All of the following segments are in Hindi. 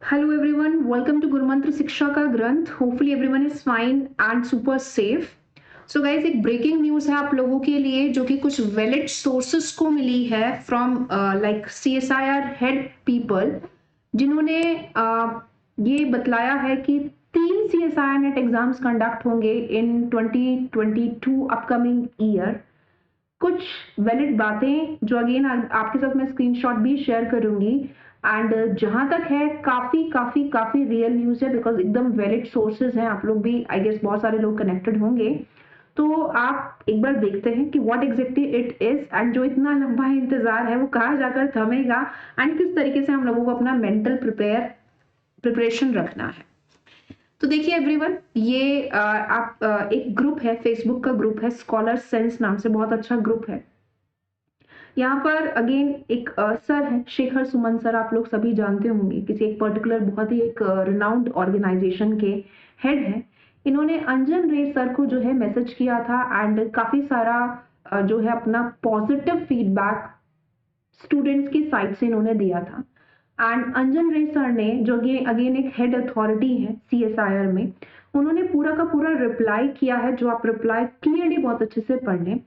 Hello everyone, welcome to GurMantra शिक्षा का ग्रंथ. Hopefully everyone is fine and super safe. So guys, एक ब्रेकिंग न्यूज़ है आप लोगों के लिए जो कि कुछ वैलिड सोर्सेस को मिली है from like CSIR head people, जिन्होंने ये बतलाया है कि 3 CSIR नेट एग्जाम्स कंडक्ट होंगे इन 2022 अपकमिंग ईयर. कुछ वैलिड बातें जो अगेन आपके साथ मैं स्क्रीनशॉट भी शेयर करूंगी. एंड जहां तक है काफी काफी काफी रियल न्यूज है बिकॉज एकदम वैलिड सोर्सेज हैं. आप लोग भी आई गेस बहुत सारे लोग कनेक्टेड होंगे, तो आप एक बार देखते हैं कि what exactly it is and जो इतना लंबा इंतजार है वो कहाँ जाकर थमेगा एंड किस तरीके से हम लोगों को अपना मेंटल प्रिपरेशन रखना है. तो देखिए एवरीवन, ये आप एक ग्रुप है, फेसबुक का ग्रुप है, स्कॉलर सेंस नाम से, बहुत अच्छा ग्रुप है. यहाँ पर अगेन एक सर है, शेखर सुमन सर, आप लोग सभी जानते होंगे, किसी एक पर्टिकुलर बहुत ही एक रिनाउंड ऑर्गेनाइजेशन के हेड है. इन्होंने अंजन रे सर को जो है मैसेज किया था एंड काफी सारा जो है अपना पॉजिटिव फीडबैक स्टूडेंट्स की साइड से इन्होंने दिया था. एंड अंजन रे सर ने, जो अगेन एक हेड अथॉरिटी है CSIR में, उन्होंने पूरा का पूरा रिप्लाई किया है, जो आप रिप्लाई क्लियरली बहुत अच्छे से पढ़ लें.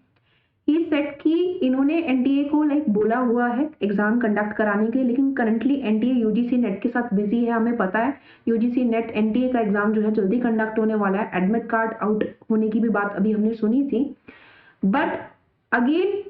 ही सेट कि इन्होंने एनटीए को लाइक बोला हुआ है एग्जाम कंडक्ट कराने के लिए, लेकिन करंटली एनटीए यूजीसी नेट के साथ बिजी है. हमें पता है यूजीसी नेट एनटीए का एग्जाम जो है जल्दी कंडक्ट होने वाला है. एडमिट कार्ड आउट होने की भी बात अभी हमने सुनी थी. But again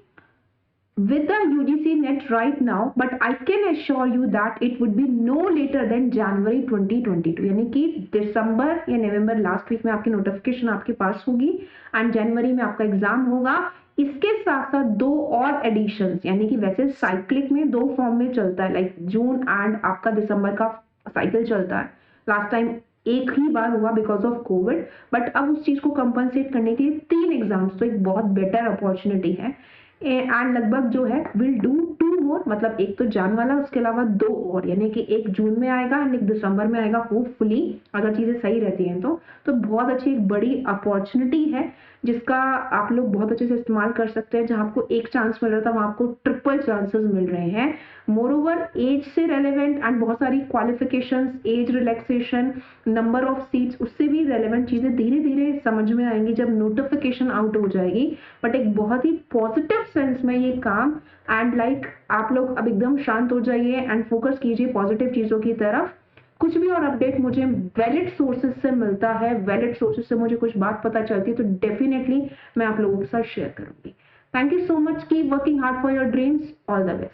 with the UGC net right now, but I can assure you that it would be no later than January 2022. यानी कि दिसंबर या नवंबर लास्ट वीक में आपकी नोटिफिकेशन आपके पास होगी एंड जनवरी में आपका एग्जाम होगा. इसके साथ साथ 2 और एडिशंस, यानी कि वैसे साइक्लिक में 2 फॉर्म में चलता है, लाइक जून एंड आपका दिसंबर का साइकिल चलता है. लास्ट टाइम एक ही बार हुआ बिकॉज ऑफ कोविड, बट अब उस चीज को कंपनसेट करने के लिए 3 एग्जाम्स, तो एक बहुत बेटर अपॉर्चुनिटी है. एंड लगभग जो है विल डू 2 मोर, मतलब एक तो जान वाला, उसके अलावा 2 और, यानी कि एक जून में आएगा एंड एक दिसंबर में आएगा होपफुली, अगर चीजें सही रहती हैं तो बहुत अच्छी एक बड़ी अपॉर्चुनिटी है जिसका आप लोग बहुत अच्छे से इस्तेमाल कर सकते हैं. जहां आपको एक चांस मिल रहा था वहां आपको ट्रिपल चांसेस मिल रहे हैं. मोर ओवर एज से रेलेवेंट एंड बहुत सारी qualifications, age relaxation, number of seats, उससे भी रेलेवेंट चीजें धीरे धीरे समझ में आएंगी जब नोटिफिकेशन आउट हो जाएगी. बट एक बहुत ही पॉजिटिव सेंस में ये काम, एंड लाइक आप लोग अब एकदम शांत हो जाइए एंड फोकस कीजिए पॉजिटिव चीजों की तरफ. कुछ भी और अपडेट मुझे वैलिड सोर्सेज से मिलता है, वैलिड सोर्सेज से मुझे कुछ बात पता चलती है, तो डेफिनेटली मैं आप लोगों के साथ शेयर करूंगी. Thank you so much. Keep working hard for your dreams. All the best.